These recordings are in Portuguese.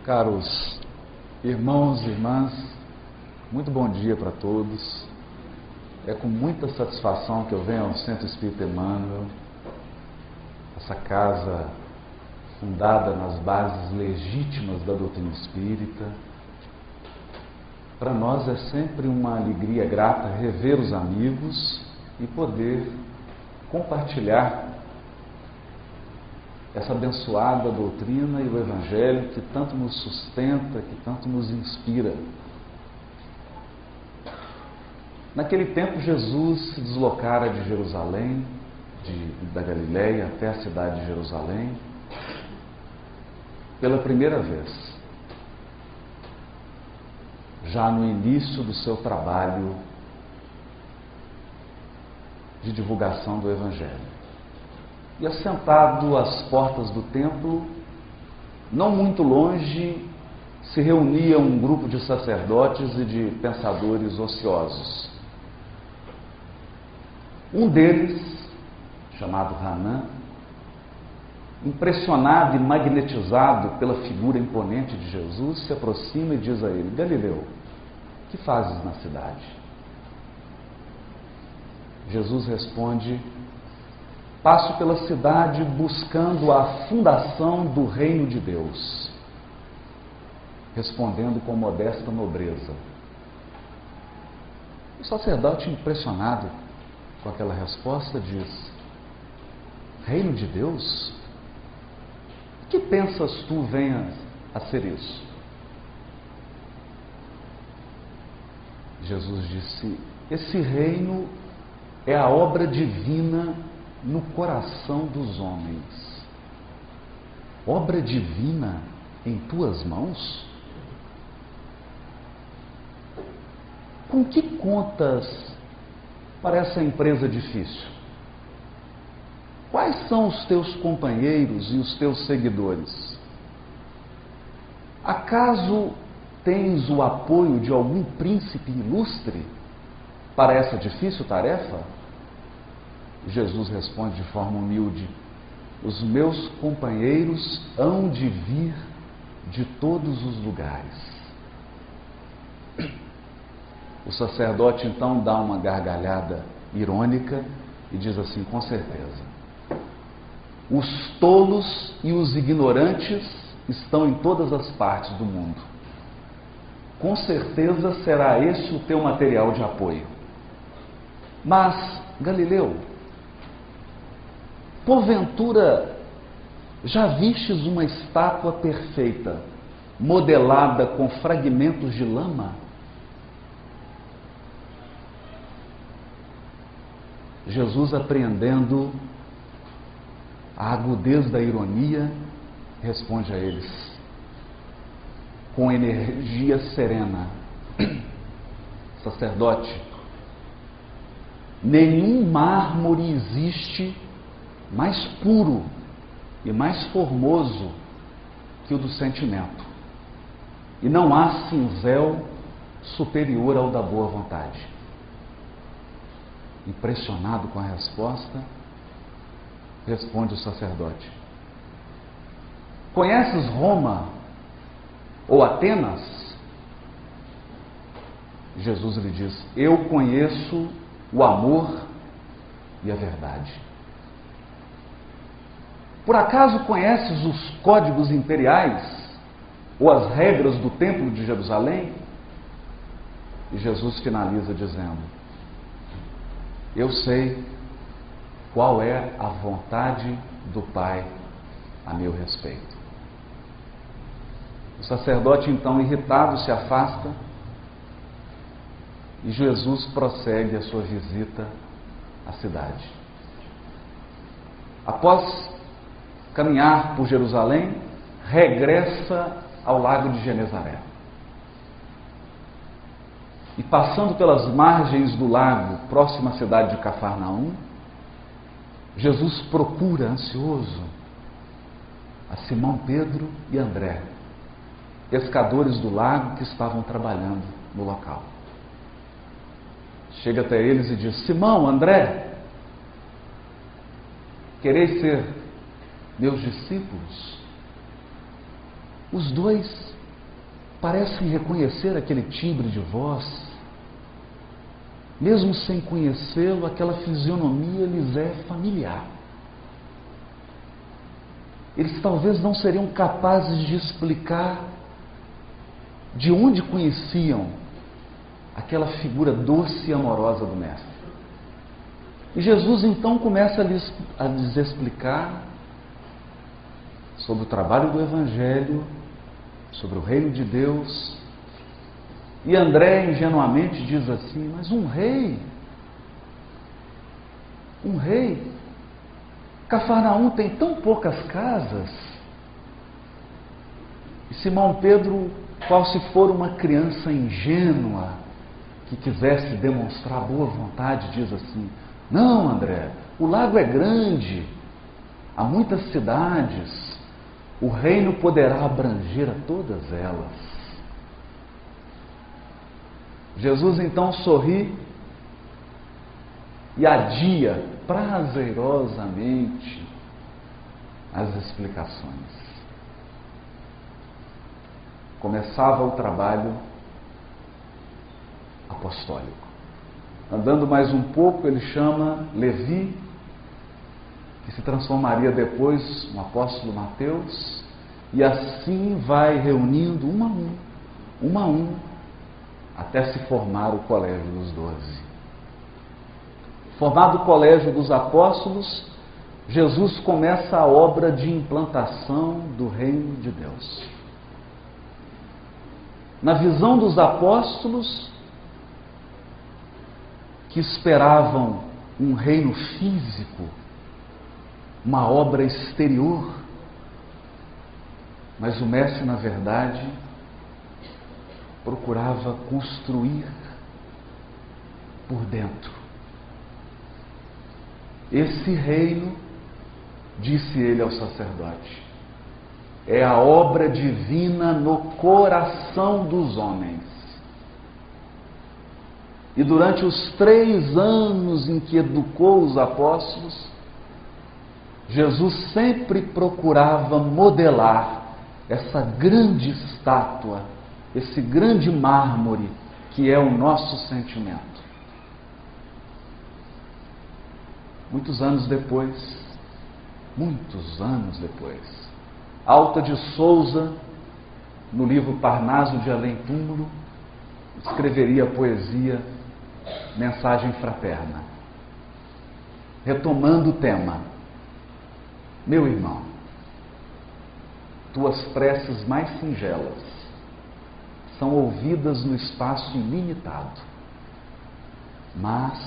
Caros irmãos e irmãs, muito bom dia para todos. É com muita satisfação que eu venho ao Centro Espírita Emmanuel, essa casa fundada nas bases legítimas da doutrina espírita. Para nós é sempre uma alegria grata rever os amigos e poder compartilhar essa abençoada doutrina e o Evangelho que tanto nos sustenta, que tanto nos inspira. Naquele tempo, Jesus se deslocara de Jerusalém, da Galileia até a cidade de Jerusalém, pela primeira vez, já no início do seu trabalho de divulgação do Evangelho. E assentado às portas do templo, não muito longe, se reunia um grupo de sacerdotes e de pensadores ociosos. Um deles, chamado Hanã, impressionado e magnetizado pela figura imponente de Jesus, se aproxima e diz a ele: Galileu, que fazes na cidade? Jesus responde: passo pela cidade buscando a fundação do reino de Deus. Respondendo com modesta nobreza. O sacerdote, impressionado com aquela resposta, diz: reino de Deus? Que pensas tu venha a ser isso? Jesus disse: esse reino é a obra divina no coração dos homens. Obra divina em tuas mãos? Com que contas para essa empresa difícil? Quais são os teus companheiros e os teus seguidores? Acaso tens o apoio de algum príncipe ilustre para essa difícil tarefa? Jesus responde de forma humilde: os meus companheiros hão de vir de todos os lugares. O sacerdote então dá uma gargalhada irônica e diz assim: com certeza, os tolos e os ignorantes estão em todas as partes do mundo. Com certeza será esse o teu material de apoio. Mas, Galileu, porventura já vistes uma estátua perfeita, modelada com fragmentos de lama? Jesus, apreendendo a agudez da ironia, responde a eles com energia serena: sacerdote, nenhum mármore existe mais puro e mais formoso que o do sentimento, e não há cinzel superior ao da boa vontade. Impressionado com a resposta, responde o sacerdote: conheces Roma ou Atenas? Jesus lhe diz: eu conheço o amor e a verdade. Por acaso conheces os códigos imperiais ou as regras do templo de Jerusalém? E Jesus finaliza dizendo: eu sei qual é a vontade do Pai a meu respeito. O sacerdote então, irritado, se afasta e Jesus prossegue a sua visita à cidade. Após caminhar por Jerusalém, regressa ao lago de Genezaré. E passando pelas margens do lago, próximo à cidade de Cafarnaum, Jesus procura, ansioso, a Simão Pedro e André, pescadores do lago que estavam trabalhando no local. Chega até eles e diz: Simão, André, quereis ser meus discípulos? Os dois parecem reconhecer aquele timbre de voz. Mesmo sem conhecê-lo, aquela fisionomia lhes é familiar. Eles talvez não seriam capazes de explicar de onde conheciam aquela figura doce e amorosa do Mestre. E Jesus então começa a lhes explicar sobre o trabalho do Evangelho, sobre o reino de Deus. E André ingenuamente diz assim: mas um rei, Cafarnaum tem tão poucas casas. E Simão Pedro, qual se for uma criança ingênua que quisesse demonstrar boa vontade, diz assim: não, André, o lago é grande, há muitas cidades, o reino poderá abranger a todas elas. Jesus então sorri e adia prazerosamente as explicações. Começava o trabalho apostólico. Andando mais um pouco, ele chama Levi, que se transformaria depois no apóstolo Mateus, e assim vai reunindo um a um, até se formar o colégio dos 12. Formado o colégio dos apóstolos, Jesus começa a obra de implantação do reino de Deus. Na visão dos apóstolos, que esperavam um reino físico, uma obra exterior, mas o Mestre, na verdade, procurava construir por dentro. Esse reino, disse ele ao sacerdote, é a obra divina no coração dos homens. E durante os 3 anos em que educou os apóstolos, Jesus sempre procurava modelar essa grande estátua, esse grande mármore que é o nosso sentimento. Muitos anos depois, Alta de Souza, no livro Parnaso de Além Túmulo, escreveria a poesia Mensagem Fraterna, retomando o tema: meu irmão, tuas preces mais singelas são ouvidas no espaço ilimitado, mas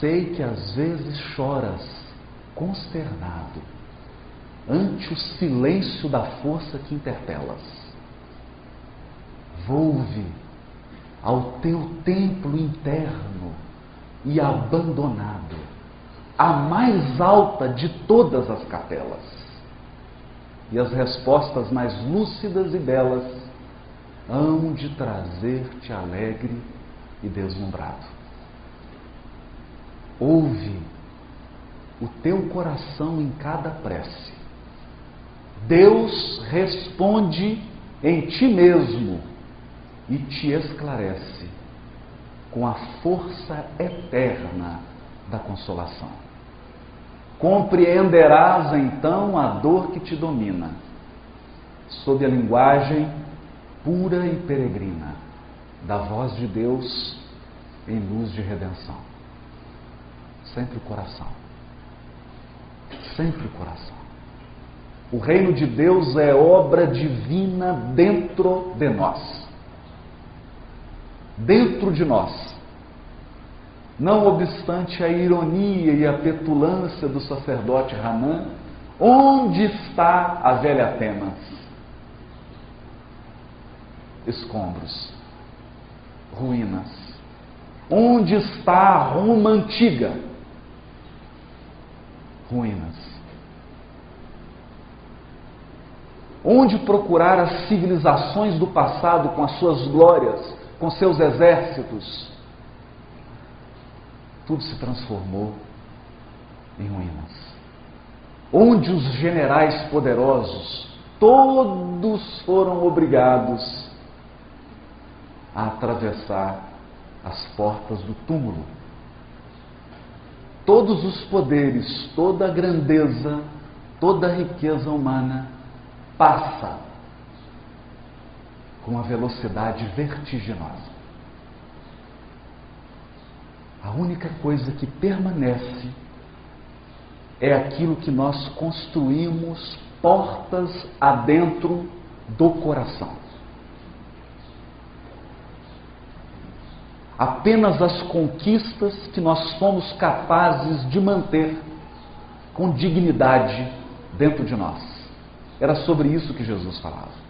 sei que às vezes choras consternado ante o silêncio da força que interpelas. Volve ao teu templo interno e abandonado, a mais alta de todas as capelas, e as respostas mais lúcidas e belas hão de trazer-te alegre e deslumbrado. Ouve o teu coração em cada prece. Deus responde em ti mesmo e te esclarece com a força eterna da consolação. Compreenderás então a dor que te domina, sob a linguagem pura e peregrina da voz de Deus em luz de redenção. Sempre o coração. Sempre o coração. O reino de Deus é obra divina dentro de nós. Dentro de nós. Não obstante a ironia e a petulância do sacerdote Hanã, onde está a velha Atenas? Escombros, ruínas. Onde está a Roma antiga? Ruínas. Onde procurar as civilizações do passado com as suas glórias, com seus exércitos? Tudo se transformou em ruínas. Onde os generais poderosos, todos foram obrigados a atravessar as portas do túmulo. Todos os poderes, toda a grandeza, toda a riqueza humana passa com uma velocidade vertiginosa. A única coisa que permanece é aquilo que nós construímos portas adentro do coração. Apenas as conquistas que nós fomos capazes de manter com dignidade dentro de nós. Era sobre isso que Jesus falava.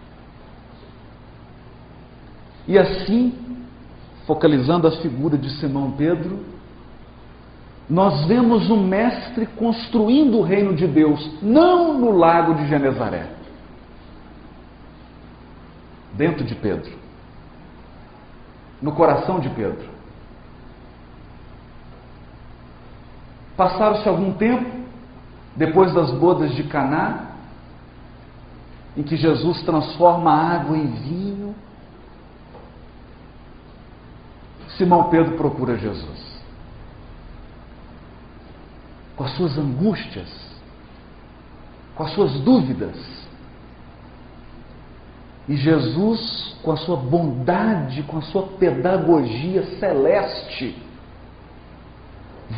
E assim, focalizando a figura de Simão Pedro, nós vemos o Mestre construindo o reino de Deus, não no lago de Genezaré, dentro de Pedro, no coração de Pedro. Passaram-se algum tempo, depois das bodas de Caná, em que Jesus transforma a água em vinho, Simão Pedro procura Jesus. Com as suas angústias, com as suas dúvidas. E Jesus, com a sua bondade, com a sua pedagogia celeste,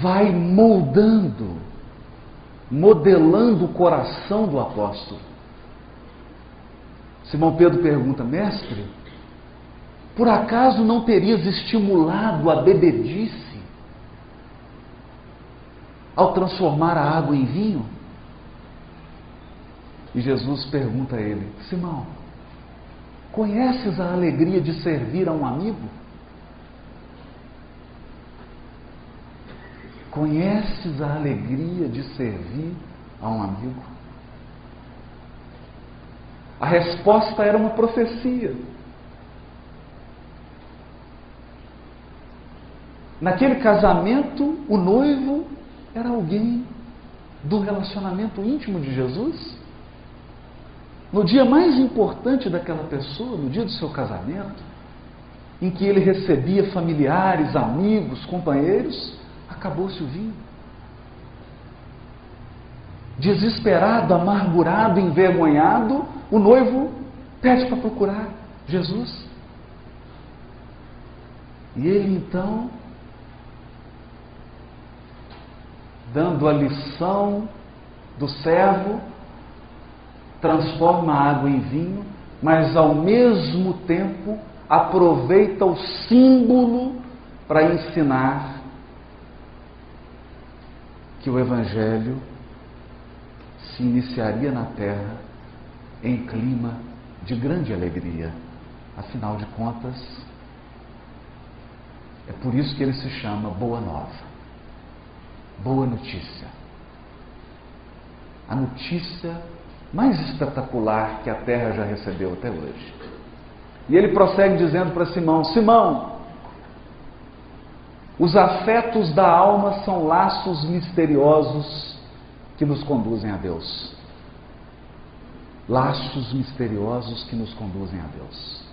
vai moldando, modelando o coração do apóstolo. Simão Pedro pergunta: mestre, por acaso não terias estimulado a bebedice ao transformar a água em vinho? E Jesus pergunta a ele: Simão, conheces a alegria de servir a um amigo? Conheces a alegria de servir a um amigo? A resposta era uma profecia. Naquele casamento, o noivo era alguém do relacionamento íntimo de Jesus. No dia mais importante daquela pessoa, no dia do seu casamento, em que ele recebia familiares, amigos, companheiros, acabou-se o vinho. Desesperado, amargurado, envergonhado, o noivo pede para procurar Jesus. E ele então, dando a lição do servo, transforma a água em vinho, mas ao mesmo tempo aproveita o símbolo para ensinar que o Evangelho se iniciaria na terra em clima de grande alegria. Afinal de contas, é por isso que ele se chama Boa Nova, Boa Notícia. A notícia mais espetacular que a terra já recebeu até hoje. E ele prossegue dizendo para Simão: Simão, os afetos da alma são laços misteriosos que nos conduzem a Deus. Laços misteriosos que nos conduzem a Deus.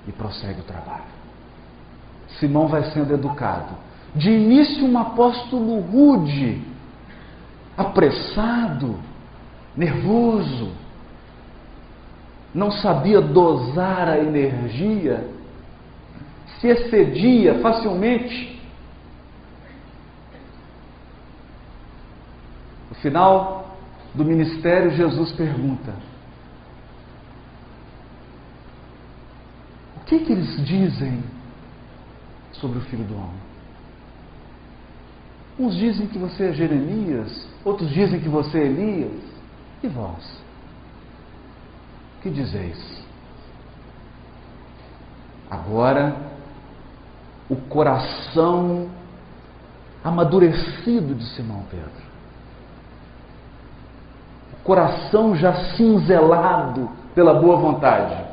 E prossegue o trabalho. Simão vai sendo educado. De início, um apóstolo rude, apressado, nervoso, não sabia dosar a energia, se excedia facilmente. No final do ministério, Jesus pergunta: o que eles dizem sobre o Filho do Homem? Uns dizem que você é Jeremias, outros dizem que você é Elias. E vós? O que dizeis? Agora, o coração amadurecido de Simão Pedro, o coração já cinzelado pela boa vontade.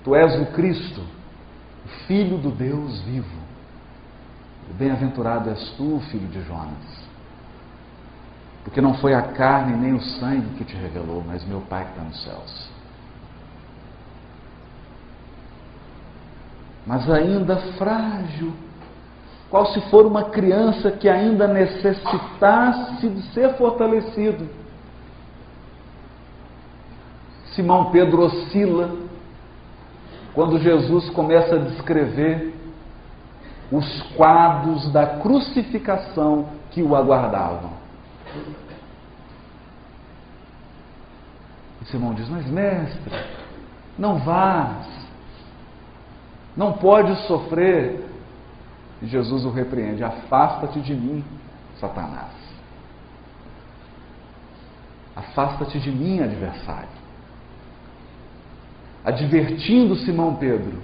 Tu és o Cristo, o Filho do Deus vivo. Bem-aventurado és tu, filho de Jonas, porque não foi a carne nem o sangue que te revelou, mas meu Pai que está nos céus. mas ainda frágil, qual se for uma criança que ainda necessitasse de ser fortalecido. Simão Pedro oscila quando Jesus começa a descrever os quadros da crucificação que o aguardavam. E Simão diz: mas mestre, não vás, não podes sofrer. E Jesus o repreende: afasta-te de mim, Satanás. Afasta-te de mim, adversário. Advertindo Simão Pedro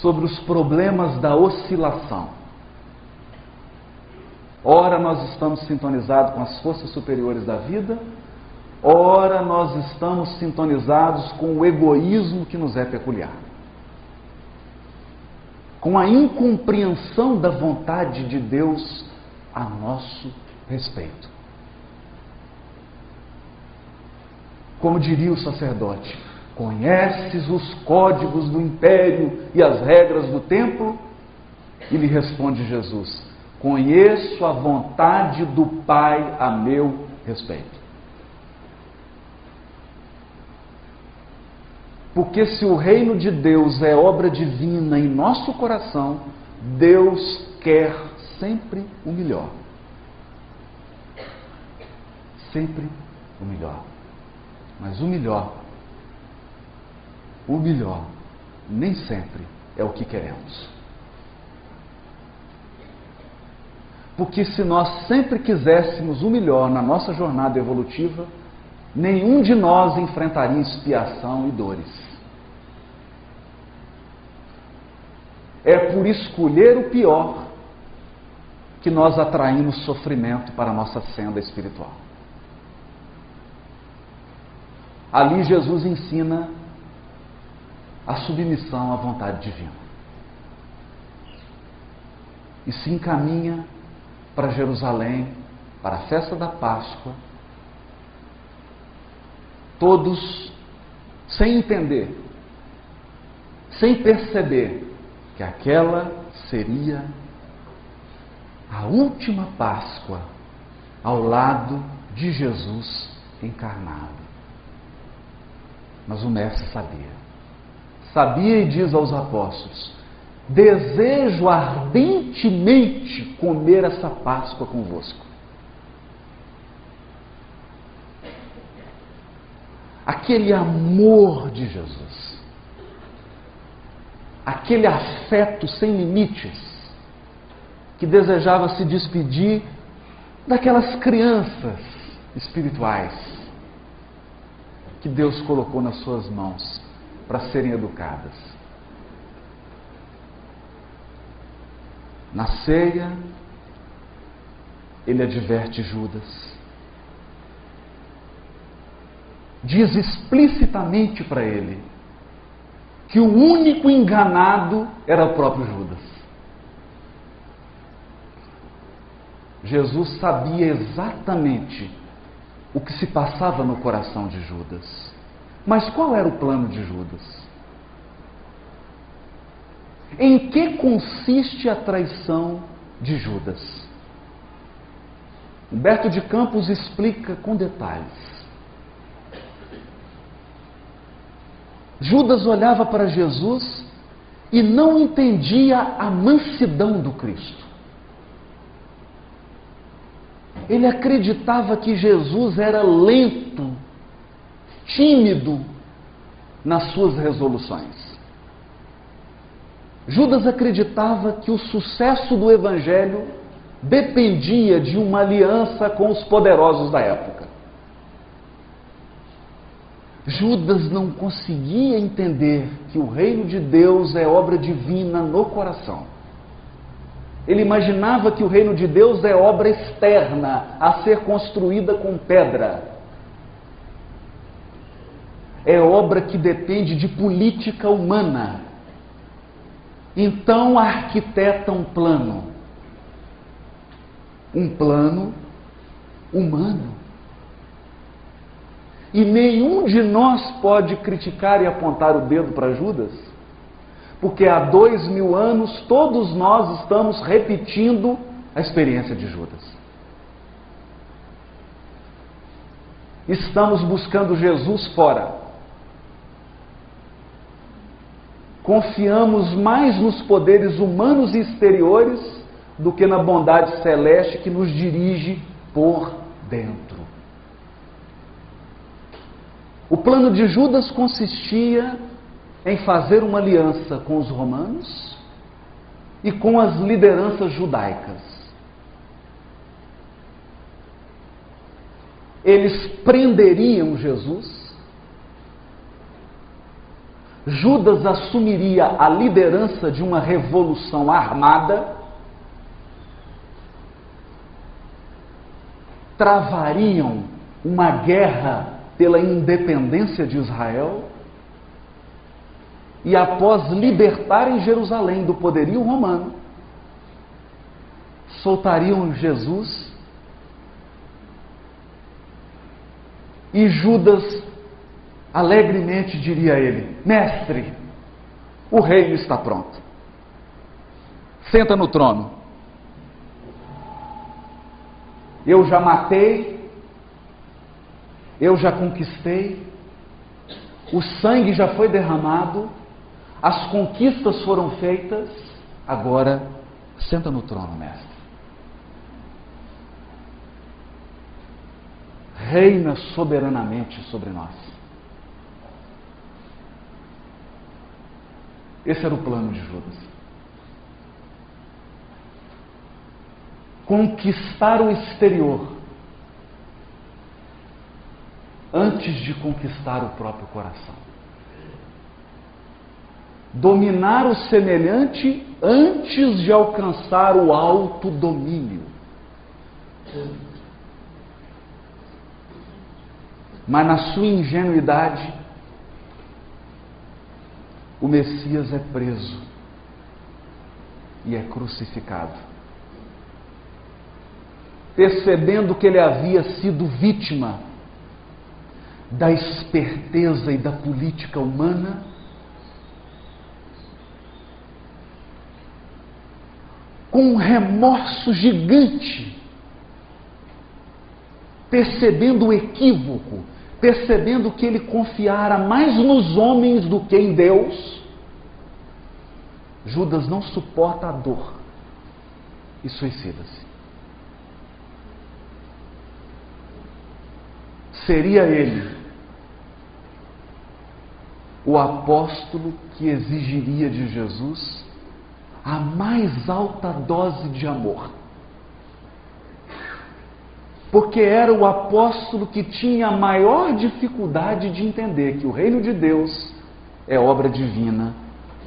sobre os problemas da oscilação. Ora nós estamos sintonizados com as forças superiores da vida, ora nós estamos sintonizados com o egoísmo que nos é peculiar, com a incompreensão da vontade de Deus a nosso respeito. Como diria o sacerdote: conheces os códigos do império e as regras do templo? E lhe responde Jesus: conheço a vontade do Pai a meu respeito. Porque se o reino de Deus é obra divina em nosso coração, Deus quer sempre o melhor. Sempre o melhor. Mas o melhor nem sempre é o que queremos. Porque se nós sempre quiséssemos o melhor na nossa jornada evolutiva, nenhum de nós enfrentaria expiação e dores. É por escolher o pior que nós atraímos sofrimento para a nossa senda espiritual. Ali Jesus ensina a submissão à vontade divina. E se encaminha para Jerusalém, para a festa da Páscoa, todos sem entender, sem perceber que aquela seria a última Páscoa ao lado de Jesus encarnado. Mas o Mestre sabia e diz aos apóstolos: desejo ardentemente comer essa Páscoa convosco. Aquele amor de Jesus, aquele afeto sem limites, que desejava se despedir daquelas crianças espirituais que Deus colocou nas suas mãos para serem educadas. Na ceia, ele adverte Judas. Diz explicitamente para ele que o único enganado era o próprio Judas. Jesus sabia exatamente o que se passava no coração de Judas. Mas qual era o plano de Judas? Em que consiste a traição de Judas? Humberto de Campos explica com detalhes. Judas olhava para Jesus e não entendia a mansidão do Cristo. Ele acreditava que Jesus era lento, tímido nas suas resoluções. Judas acreditava que o sucesso do Evangelho dependia de uma aliança com os poderosos da época. Judas não conseguia entender que o reino de Deus é obra divina no coração. Ele imaginava que o reino de Deus é obra externa, a ser construída com pedra. É obra que depende de política humana. Então arquiteta um plano humano. E nenhum de nós pode criticar e apontar o dedo para Judas, Porque há 2000 anos todos nós estamos repetindo a experiência de Judas. Estamos buscando Jesus fora. Confiamos mais nos poderes humanos e exteriores do que na bondade celeste que nos dirige por dentro. O plano de Judas consistia em fazer uma aliança com os romanos e com as lideranças judaicas. Eles prenderiam Jesus. Judas assumiria a liderança de uma revolução armada, travariam uma guerra pela independência de Israel e, após libertarem Jerusalém do poderio romano, soltariam Jesus e Judas alegremente diria a ele: mestre, o reino está pronto. Senta no trono. Eu já matei, eu já conquistei, o sangue já foi derramado, as conquistas foram feitas, agora senta no trono, mestre. Reina soberanamente sobre nós. Esse era o plano de Judas. Conquistar o exterior antes de conquistar o próprio coração. Dominar o semelhante antes de alcançar o autodomínio. Mas na sua ingenuidade, o Messias é preso e é crucificado. Percebendo que ele havia sido vítima da esperteza e da política humana, com um remorso gigante, percebendo o equívoco, percebendo que ele confiara mais nos homens do que em Deus, Judas não suporta a dor e suicida-se. Seria ele o apóstolo que exigiria de Jesus a mais alta dose de amor. Porque era o apóstolo que tinha a maior dificuldade de entender que o reino de Deus é obra divina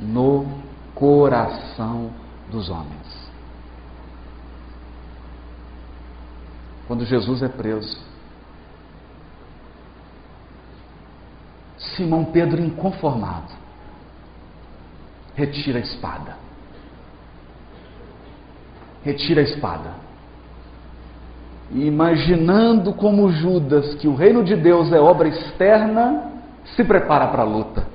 no coração dos homens. Quando Jesus é preso, Simão Pedro, inconformado, retira a espada. Retira a espada. E imaginando como Judas que o reino de Deus é obra externa, se prepara para a luta.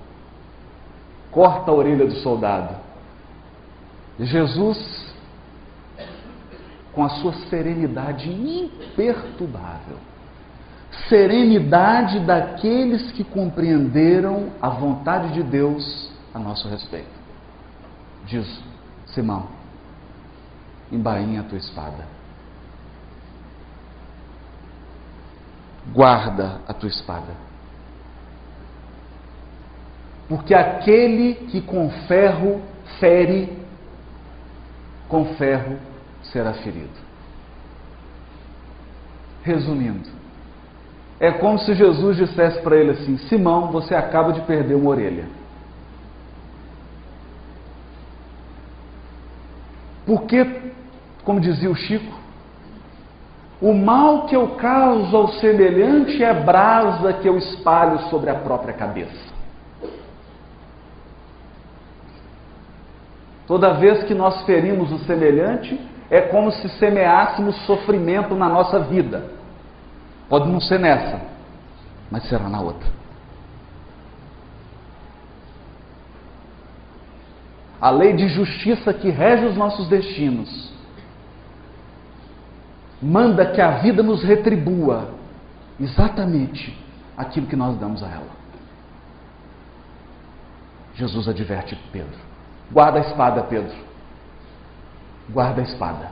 Corta a orelha do soldado. Jesus, com a sua serenidade imperturbável, serenidade daqueles que compreenderam a vontade de Deus a nosso respeito, diz: Simão, embainha a tua espada. Guarda a tua espada. Porque aquele que com ferro fere, com ferro será ferido. Resumindo, é como se Jesus dissesse para ele assim: Simão, você acaba de perder uma orelha. Porque, como dizia o Chico, o mal que eu causo ao semelhante é brasa que eu espalho sobre a própria cabeça. Toda vez que nós ferimos o semelhante, é como se semeássemos sofrimento na nossa vida. Pode não ser nessa, mas será na outra. a lei de justiça que rege os nossos destinos, manda que a vida nos retribua exatamente aquilo que nós damos a ela. Jesus adverte Pedro: guarda a espada, Pedro, guarda a espada,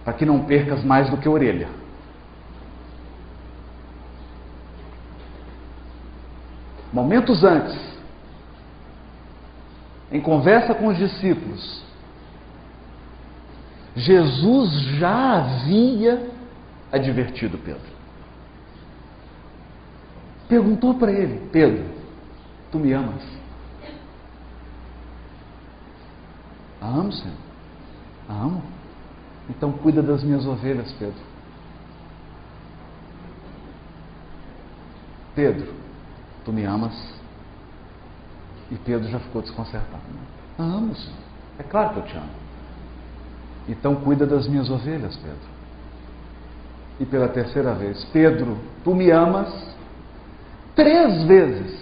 para que não percas mais do que a orelha. Momentos antes, em conversa com os discípulos, Jesus já havia advertido Pedro. Perguntou para ele: Pedro, tu me amas? Amo, Senhor. Amo. Então cuida das minhas ovelhas, Pedro. Pedro, tu me amas? E Pedro já ficou desconcertado. Amo, Senhor. É claro que eu te amo. Então cuida das minhas ovelhas, Pedro. E pela terceira vez: Pedro, tu me amas? 3 vezes.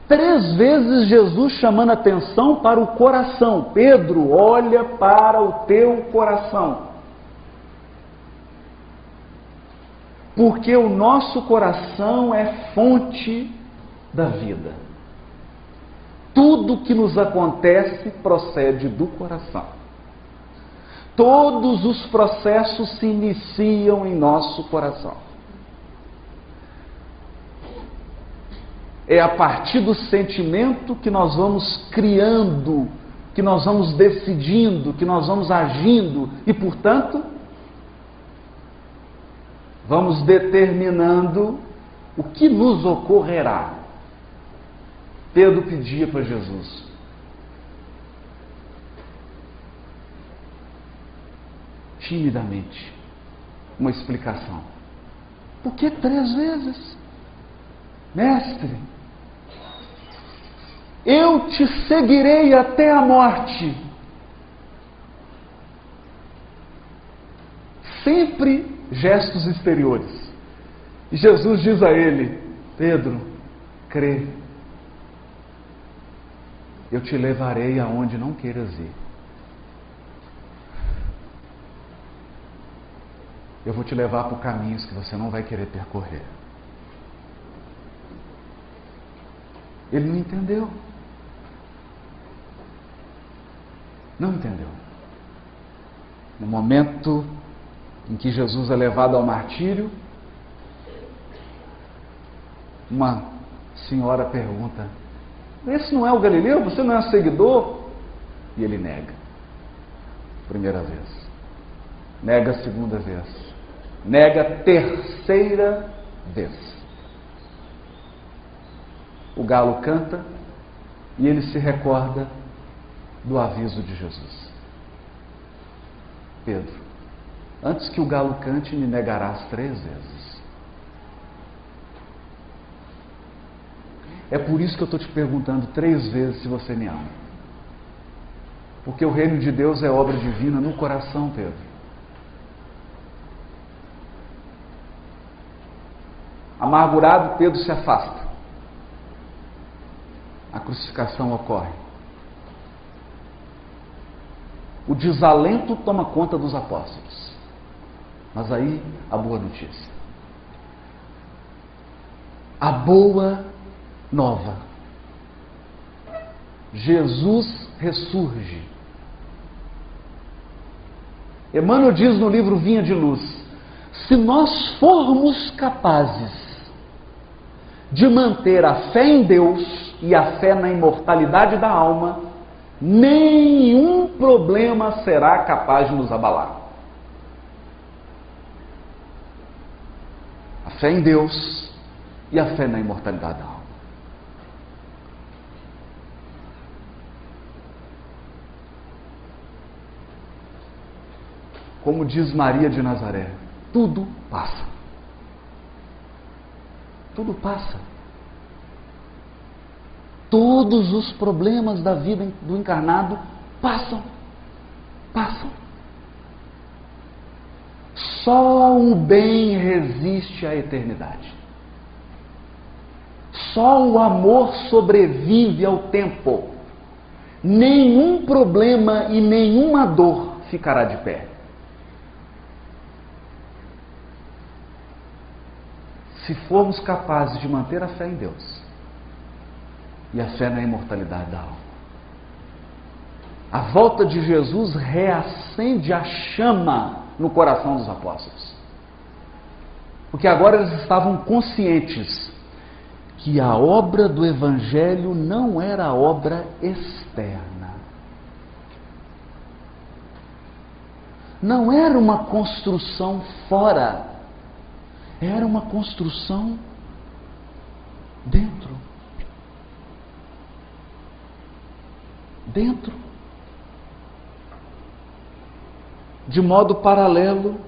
3 vezes Jesus chamando atenção para o coração. Pedro, olha para o teu coração. Porque o nosso coração é fonte da vida. Tudo que nos acontece procede do coração. Todos os processos se iniciam em nosso coração. É a partir do sentimento que nós vamos criando, que nós vamos decidindo, que nós vamos agindo e, portanto, vamos determinando o que nos ocorrerá. Pedro pedia para Jesus: timidamente, uma explicação. Por que 3 vezes? Mestre, eu te seguirei até a morte. Sempre gestos exteriores. E Jesus diz a ele: Pedro, crê, eu te levarei aonde não queiras ir. Eu vou te levar por caminhos que você não vai querer percorrer. Ele não entendeu. Não entendeu. No momento em que Jesus é levado ao martírio, uma senhora pergunta: esse não é o Galileu? Você não é seguidor? E ele nega. Primeira vez. Nega a segunda vez. Nega a terceira vez. O galo canta e ele se recorda do aviso de Jesus: Pedro, antes que o galo cante, me negarás 3 vezes. É por isso que eu estou te perguntando 3 vezes se você me ama. Porque o reino de Deus é obra divina no coração, Pedro. Amargurado, Pedro se afasta. A crucificação ocorre. O desalento toma conta dos apóstolos. Mas aí, a boa notícia. A boa nova. Jesus ressurge. Emmanuel diz no livro Vinha de Luz: se nós formos capazes de manter a fé em Deus e a fé na imortalidade da alma, nenhum problema será capaz de nos abalar. A fé em Deus e a fé na imortalidade da alma. Como diz Maria de Nazaré, tudo passa. Tudo passa. Todos os problemas da vida do encarnado passam. Passam. Só o bem resiste à eternidade. Só o amor sobrevive ao tempo. Nenhum problema e nenhuma dor ficará de pé. Se formos capazes de manter a fé em Deus e a fé na imortalidade da alma. A volta de Jesus reacende a chama no coração dos apóstolos. Porque agora eles estavam conscientes que a obra do Evangelho não era obra externa. Não era uma construção fora. Era uma construção dentro. Dentro. De modo paralelo,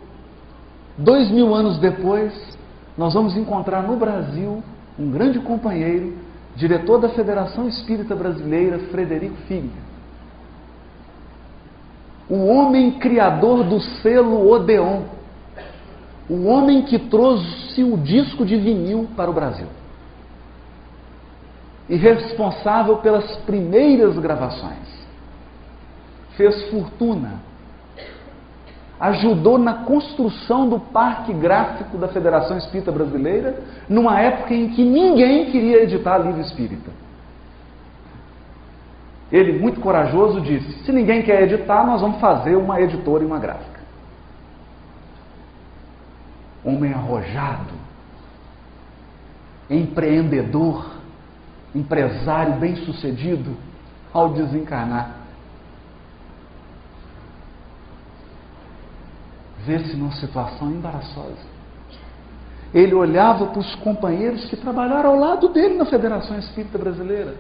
2000 anos depois, nós vamos encontrar no Brasil um grande companheiro, diretor da Federação Espírita Brasileira, Frederico Filho. O homem criador do selo Odeon. O homem que trouxe o disco de vinil para o Brasil. E responsável pelas primeiras gravações. Fez fortuna. Ajudou na construção do parque gráfico da Federação Espírita Brasileira, numa época em que ninguém queria editar livro espírita. Ele, muito corajoso, disse: se ninguém quer editar, nós vamos fazer uma editora e uma gráfica. Homem arrojado, empreendedor, empresário bem-sucedido, ao desencarnar, vê-se numa situação embaraçosa. Ele olhava para os companheiros que trabalharam ao lado dele na Federação Espírita Brasileira.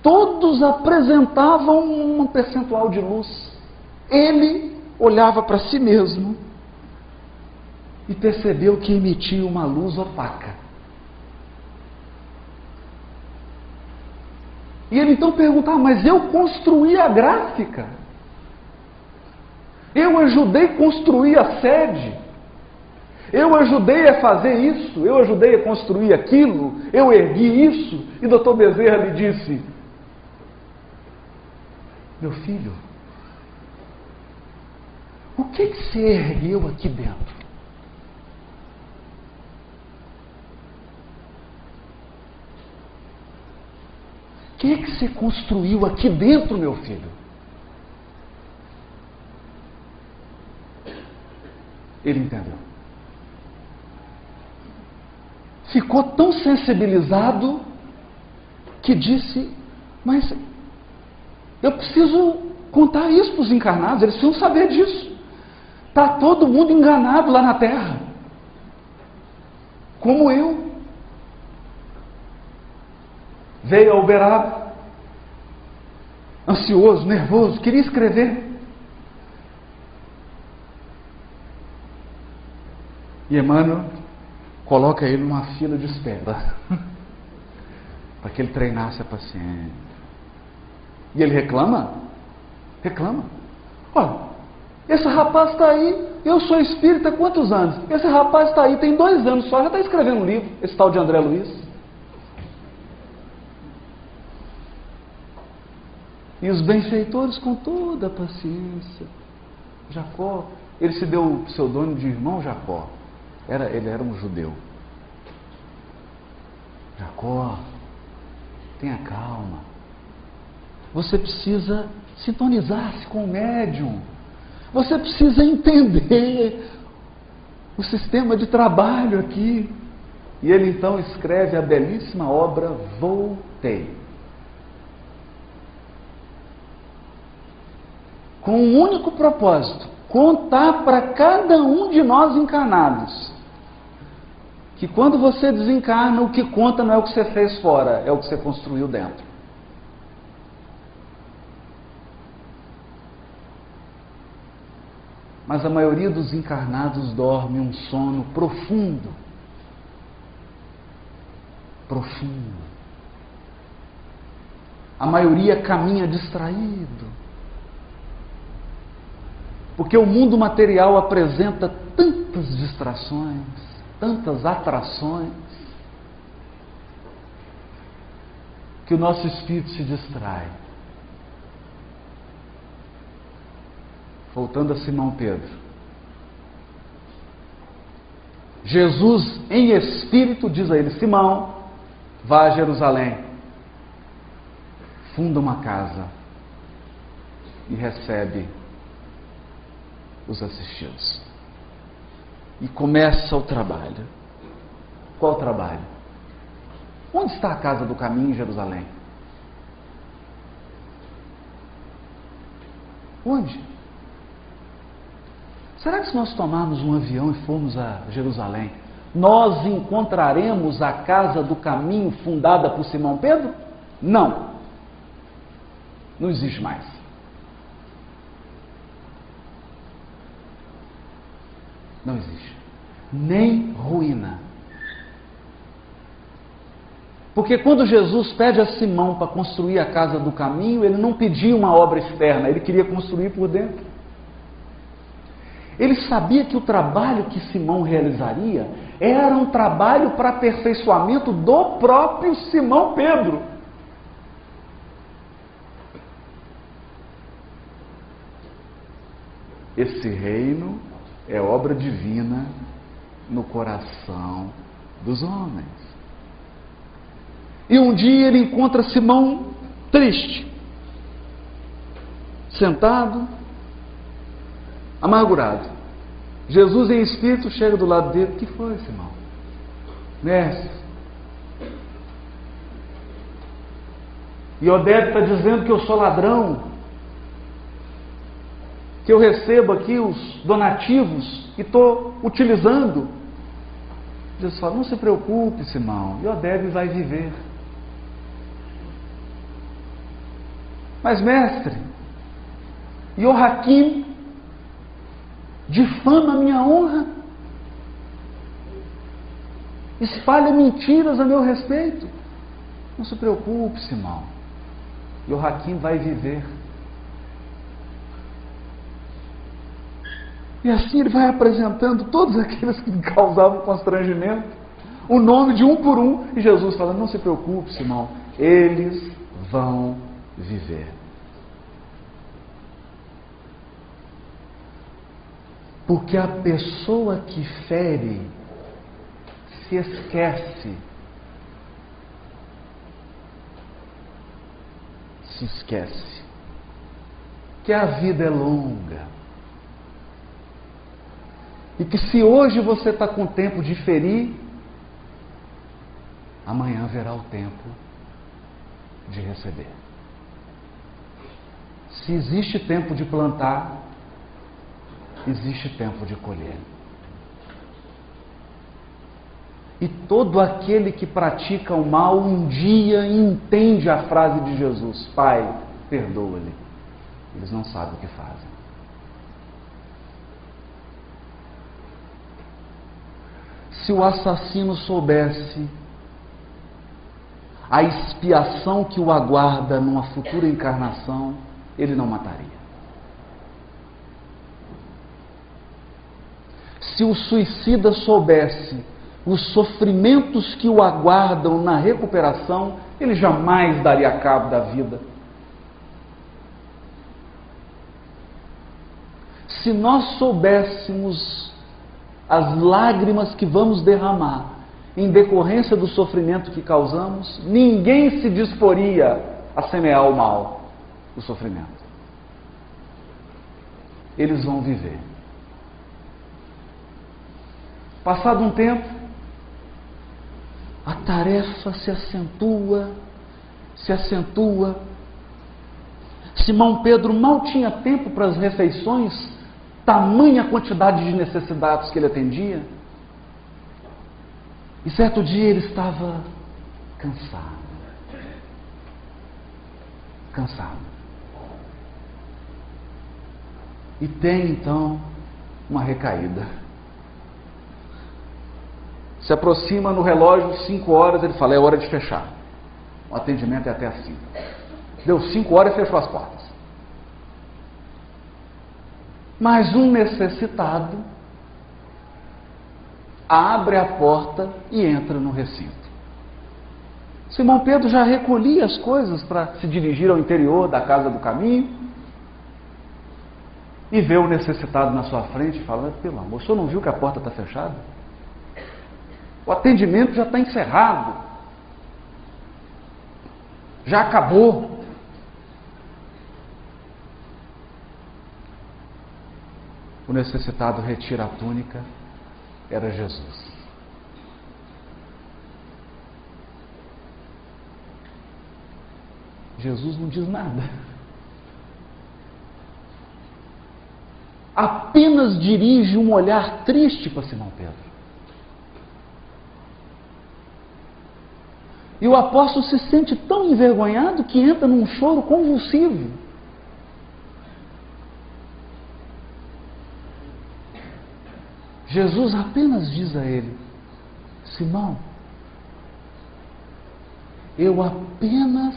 Todos apresentavam um percentual de luz. Ele olhava para si mesmo e percebeu que emitia uma luz opaca. E ele então perguntava: mas eu construí a gráfica? Eu ajudei a construir a sede, eu ajudei a fazer isso, eu ajudei a construir aquilo, eu ergui isso. E Dr. Bezerra lhe disse: meu filho, o que você ergueu aqui dentro? O que você construiu aqui dentro, meu filho? Ele entendeu. Ficou tão sensibilizado que disse: mas eu preciso contar isso para os encarnados, eles precisam saber disso. Está todo mundo enganado lá na Terra, como eu. Veio a Uberaba, ansioso, nervoso, queria escrever. E Emmanuel coloca ele numa fila de espera para que ele treinasse a paciência. E ele reclama? Reclama. Olha, esse rapaz está aí, eu sou espírita há quantos anos? Esse rapaz está aí, tem 2 anos só, já está escrevendo um livro, esse tal de André Luiz. E os benfeitores, com toda a paciência, Jacó, ele se deu o pseudônimo de irmão Jacó. Ele era um judeu. Jacó, tenha calma. Você precisa sintonizar-se com o médium. Você precisa entender o sistema de trabalho aqui. E ele então escreve a belíssima obra Voltei. Com um único propósito: contar para cada um de nós encarnados que quando você desencarna, o que conta não é o que você fez fora, é o que você construiu dentro. Mas a maioria dos encarnados dorme um sono profundo. Profundo. A maioria caminha distraído. Porque o mundo material apresenta tantas distrações, tantas atrações, que o nosso espírito se distrai. Voltando a Simão Pedro. Jesus, em espírito, diz a ele: Simão, vá a Jerusalém, funda uma casa e recebe os assistidos. E começa o trabalho. Qual trabalho? Onde está a casa do caminho em Jerusalém? Onde? Será que se nós tomarmos um avião e formos a Jerusalém, nós encontraremos a casa do caminho fundada por Simão Pedro? Não. Não existe mais. Não existe. Nem ruína. Porque quando Jesus pede a Simão para construir a casa do caminho, ele não pediu uma obra externa, ele queria construir por dentro. Ele sabia que o trabalho que Simão realizaria era um trabalho para aperfeiçoamento do próprio Simão Pedro. Esse reino é obra divina no coração dos homens. E um dia ele encontra Simão triste, sentado, amargurado. Jesus em espírito chega do lado dele: o que foi, Simão? Mestre, Iodete está dizendo que eu sou ladrão, que eu recebo aqui os donativos e estou utilizando. Jesus fala: não se preocupe, Simão, Iodete vai viver. Mas mestre, Joaquim difama a minha honra, espalha mentiras a meu respeito. Não se preocupe, Simão, Joaquim vai viver. E assim ele vai apresentando todos aqueles que causavam constrangimento, o nome de um por um, e Jesus fala: não se preocupe, Simão, eles vão viver. Porque a pessoa que fere se esquece. Se esquece que a vida é longa. E que se hoje você está com tempo de ferir, amanhã haverá o tempo de receber. Se existe tempo de plantar, existe tempo de colher. E todo aquele que pratica o mal um dia entende a frase de Jesus: Pai, perdoa-lhe, eles não sabem o que fazem. Se o assassino soubesse a expiação que o aguarda numa futura encarnação, ele não mataria. Se o suicida soubesse os sofrimentos que o aguardam na recuperação, ele jamais daria cabo da vida. Se nós soubéssemos as lágrimas que vamos derramar em decorrência do sofrimento que causamos, ninguém se disporia a semear o mal, o sofrimento. Eles vão viver. Passado um tempo, a tarefa se acentua. Simão Pedro mal tinha tempo para as refeições, tamanha quantidade de necessidades que ele atendia. E certo dia ele estava cansado. E tem então uma recaída. Se aproxima no relógio 5 horas, ele fala: é hora de fechar. O atendimento é até às 5. Deu 5 horas e fechou as portas. Mas um necessitado abre a porta e entra no recinto. Simão Pedro já recolhia as coisas para se dirigir ao interior da casa do caminho e vê o necessitado na sua frente e fala: pelo amor, o senhor não viu que a porta está fechada? O atendimento já está encerrado. Já acabou. O necessitado retira a túnica, era Jesus. Jesus não diz nada. Apenas dirige um olhar triste para Simão Pedro. E o apóstolo se sente tão envergonhado que entra num choro convulsivo. Jesus apenas diz a ele: Simão, eu apenas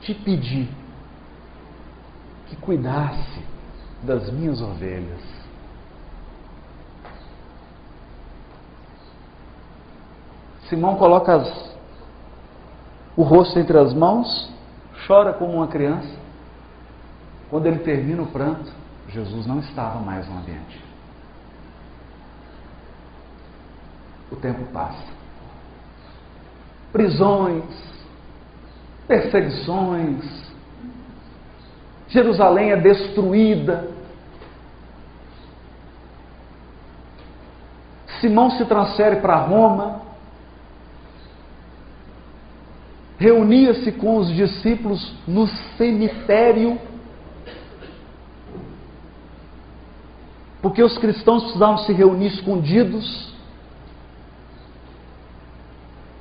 te pedi que cuidasse das minhas ovelhas. Simão coloca o rosto entre as mãos, chora como uma criança. Quando ele termina o pranto, Jesus não estava mais no ambiente. O tempo passa. Prisões, perseguições, Jerusalém é destruída. Simão se transfere para Roma, reunia-se com os discípulos no cemitério, porque os cristãos precisavam se reunir escondidos.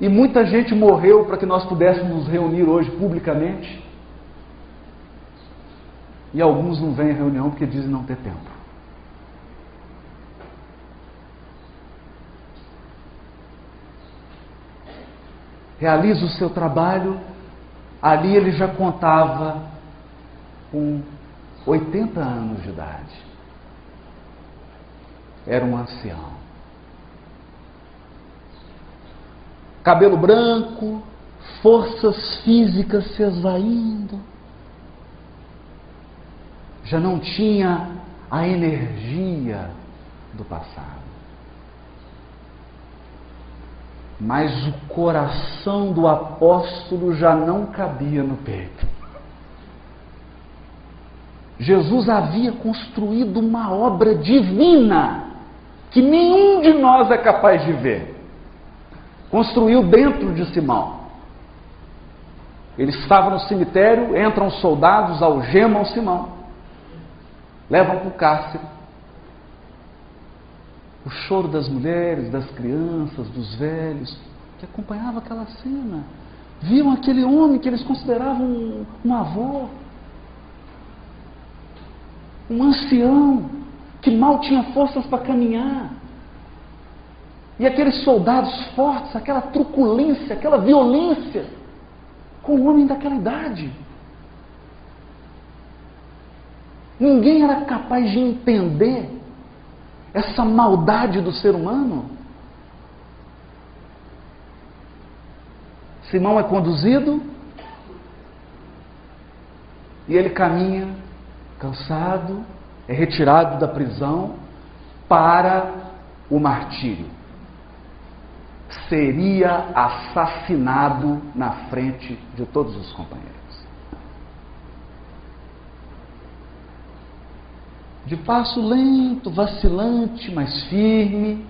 E muita gente morreu para que nós pudéssemos nos reunir hoje publicamente. E alguns não vêm à reunião porque dizem não ter tempo. Realiza o seu trabalho. Ali ele já contava com 80 anos de idade. Era um ancião. Cabelo branco, forças físicas se esvaindo. Já não tinha a energia do passado. Mas o coração do apóstolo já não cabia no peito. Jesus havia construído uma obra divina que nenhum de nós é capaz de ver. Construiu dentro de Simão. Ele estava no cemitério, entram os soldados, algemam Simão, levam para o cárcere. O choro das mulheres, das crianças, dos velhos, que acompanhavam aquela cena, viam aquele homem que eles consideravam um avô, um ancião, que mal tinha forças para caminhar. E aqueles soldados fortes, aquela truculência, aquela violência, com um homem daquela idade. Ninguém era capaz de entender essa maldade do ser humano. Simão é conduzido e ele caminha cansado, é retirado da prisão para o martírio. Seria assassinado na frente de todos os companheiros. De passo lento, vacilante, mas firme,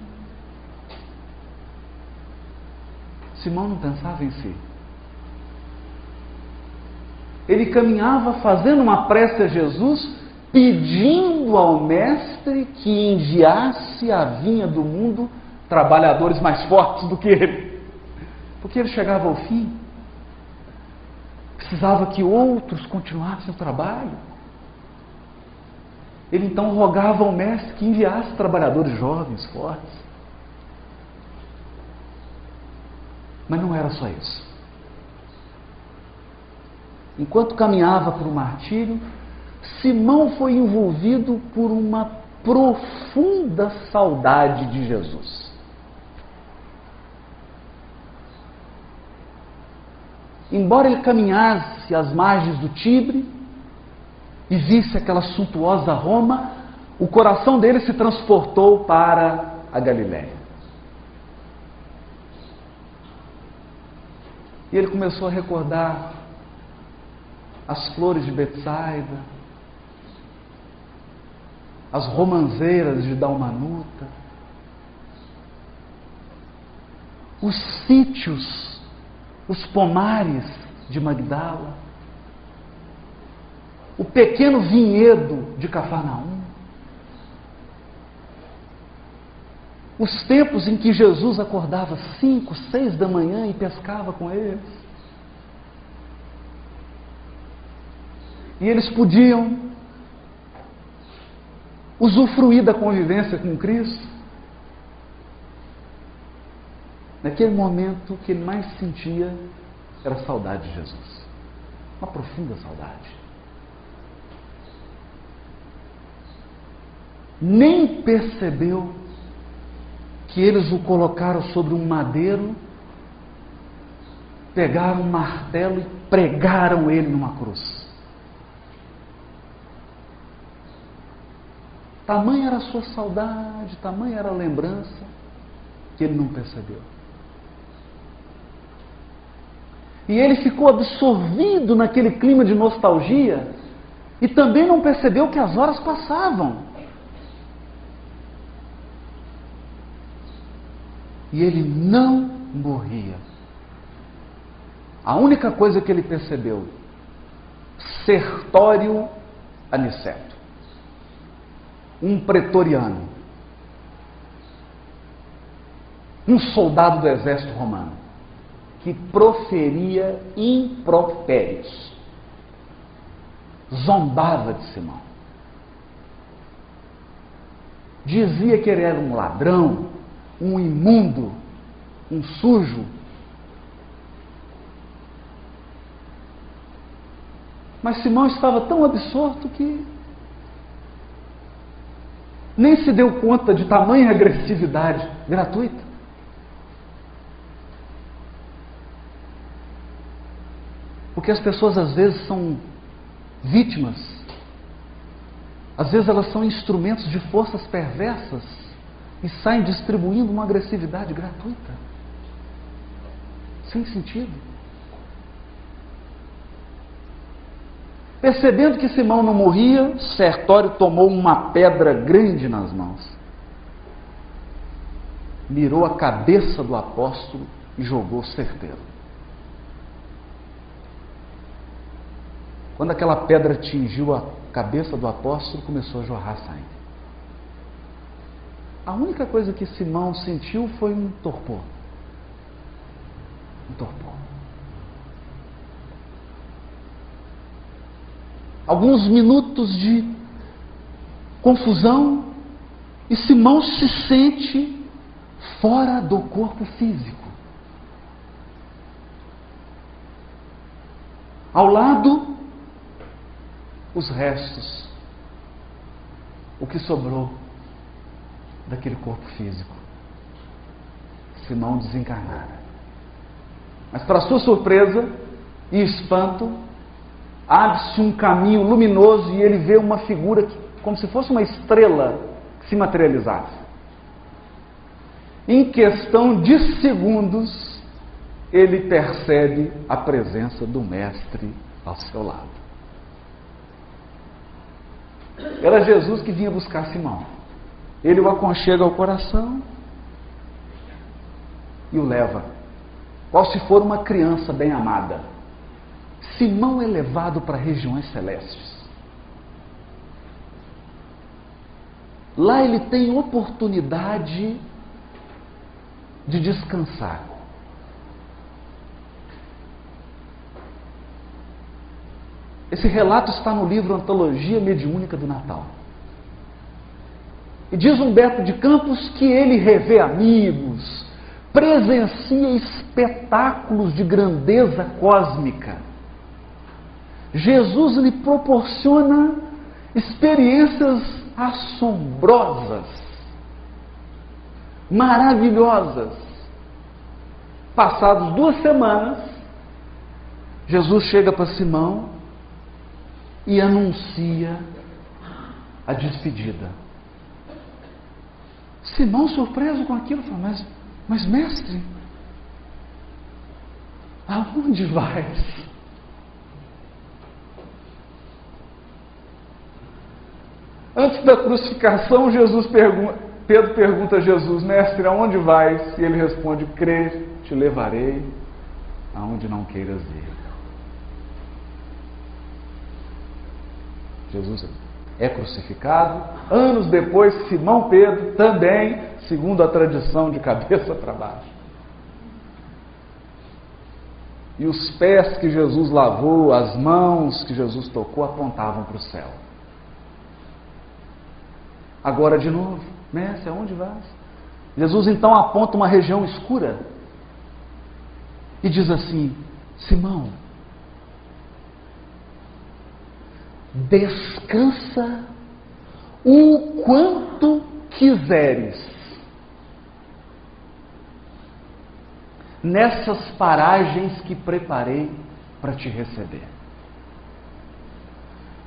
Simão não pensava em si. Ele caminhava fazendo uma prece a Jesus, pedindo ao Mestre que enviasse à vinha do mundo trabalhadores mais fortes do que ele. Porque ele chegava ao fim, precisava que outros continuassem o trabalho. Ele então rogava ao Mestre que enviasse trabalhadores jovens, fortes. Mas não era só isso. Enquanto caminhava para o martírio, Simão foi envolvido por uma profunda saudade de Jesus. embora ele caminhasse às margens do Tibre e visse aquela suntuosa Roma, o coração dele se transportou para a Galiléia. E ele começou a recordar as flores de Betsaida, as romãzeiras de Dalmanuta, os sítios, os pomares de Magdala, o pequeno vinhedo de Cafarnaum, os tempos em que Jesus acordava 5, 6 da manhã e pescava com eles. E eles podiam usufruir da convivência com Cristo. Naquele momento, o que ele mais sentia era a saudade de Jesus. Uma profunda saudade. Nem percebeu que eles o colocaram sobre um madeiro, pegaram um martelo e pregaram ele numa cruz. Tamanha era a sua saudade, tamanha era a lembrança, que ele não percebeu. E ele ficou absorvido naquele clima de nostalgia e também não percebeu que as horas passavam. E ele não morria. A única coisa que ele percebeu: Sertório Aniceto, um pretoriano, um soldado do exército romano, que proferia impropérios, zombava de Simão, dizia que ele era um ladrão, um imundo, um sujo. Mas Simão estava tão absorto que nem se deu conta de tamanha agressividade gratuita. Porque as pessoas às vezes são vítimas, às vezes elas são instrumentos de forças perversas e saem distribuindo uma agressividade gratuita, sem sentido. Percebendo que Simão não morria, Sertório tomou uma pedra grande nas mãos, mirou a cabeça do apóstolo e jogou certeiro. Quando aquela pedra atingiu a cabeça do apóstolo, começou a jorrar sangue. A única coisa que Simão sentiu foi um torpor. Um torpor. Alguns minutos de confusão e Simão se sente fora do corpo físico. Ao lado, os restos, o que sobrou daquele corpo físico. Simão desencarnara. Mas, para sua surpresa e espanto, abre-se um caminho luminoso e ele vê uma figura como se fosse uma estrela que se materializasse. Em questão de segundos, ele percebe a presença do Mestre ao seu lado. Era Jesus que vinha buscar Simão. Ele o aconchega ao coração e o leva, qual se for uma criança bem amada. Simão é levado para regiões celestes. Lá ele tem oportunidade de descansar. Esse relato está no livro Antologia Mediúnica do Natal. E diz Humberto de Campos que ele revê amigos, presencia espetáculos de grandeza cósmica. Jesus lhe proporciona experiências assombrosas, maravilhosas. Passados 2 semanas, Jesus chega para Simão e anuncia a despedida. Simão, surpreso com aquilo, fala: mas mestre, aonde vais? Antes da crucificação, Pedro pergunta a Jesus: mestre, aonde vais? E ele responde: crê, te levarei aonde não queiras ir. Jesus é crucificado. Anos depois, Simão Pedro também, segundo a tradição, de cabeça para baixo. E os pés que Jesus lavou, as mãos que Jesus tocou, apontavam para o céu. Agora de novo: mestre, aonde vais? Jesus então aponta uma região escura e diz assim: Simão, descansa o quanto quiseres nessas paragens que preparei para te receber.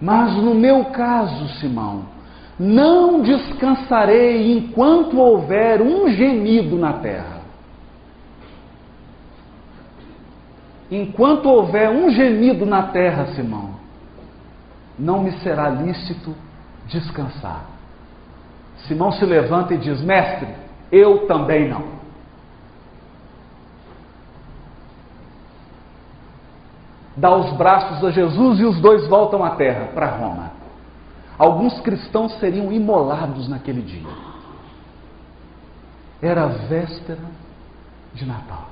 Mas no meu caso, Simão, não descansarei enquanto houver um gemido na terra. Enquanto houver um gemido na terra, Simão, não me será lícito descansar. Simão se levanta e diz: mestre, eu também não. Dá os braços a Jesus e os dois voltam à terra, para Roma. Alguns cristãos seriam imolados naquele dia. Era a véspera de Natal.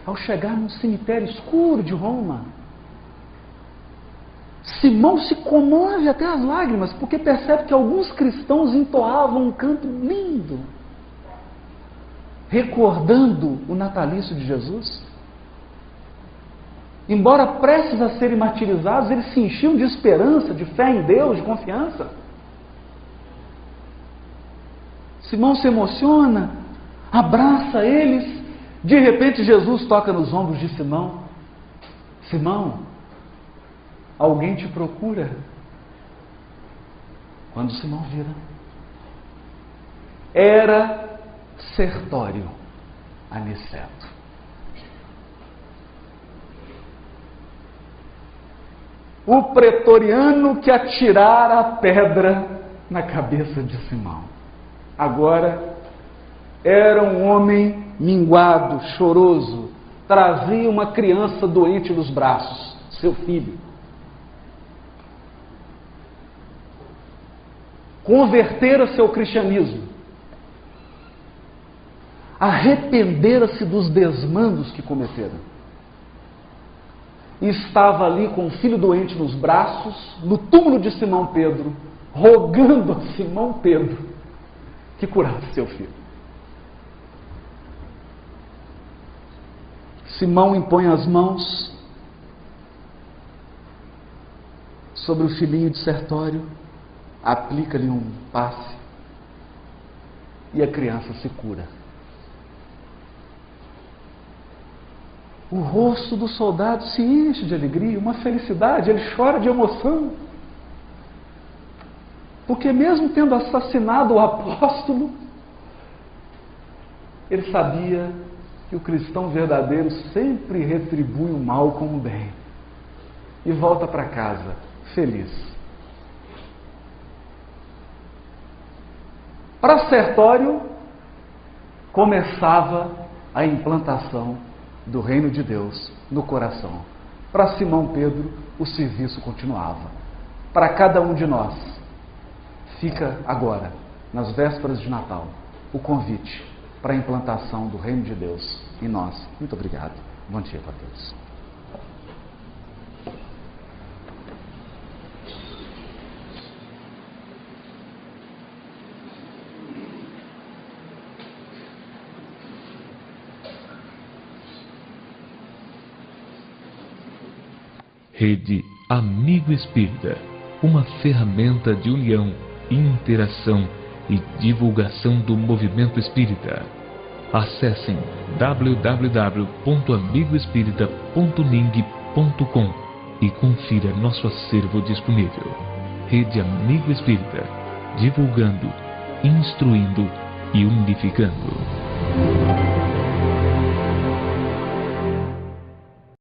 Ao chegar num cemitério escuro de Roma, Simão se comove até as lágrimas, porque percebe que alguns cristãos entoavam um canto lindo, recordando o natalício de Jesus. Embora prestes a serem martirizados, eles se enchiam de esperança, de fé em Deus, de confiança. Simão se emociona, abraça eles. De repente, Jesus toca nos ombros de Simão: Simão, alguém te procura. Quando Simão vira, era Sertório Aniceto. O pretoriano que atirara a pedra na cabeça de Simão. Agora era um homem minguado, choroso, trazia uma criança doente nos braços, seu filho. Convertera-se ao cristianismo, arrependera-se dos desmandos que cometeram. E estava ali com o filho doente nos braços, no túmulo de Simão Pedro, rogando a Simão Pedro que curasse seu filho. Simão impõe as mãos sobre o filhinho de Sertório, aplica-lhe um passe e a criança se cura. O rosto do soldado se enche de alegria, uma felicidade, ele chora de emoção. Porque mesmo tendo assassinado o apóstolo, ele sabia que o cristão verdadeiro sempre retribui o mal com o bem. E volta para casa feliz. Para Sertório, começava a implantação do reino de Deus no coração. Para Simão Pedro, o serviço continuava. Para cada um de nós, fica agora, nas vésperas de Natal, o convite para a implantação do reino de Deus em nós. Muito obrigado. Bom dia para todos. Rede Amigo Espírita, uma ferramenta de união, interação e divulgação do movimento espírita. Acessem www.amigoespírita.ning.com e confira nosso acervo disponível. Rede Amigo Espírita, divulgando, instruindo e unificando.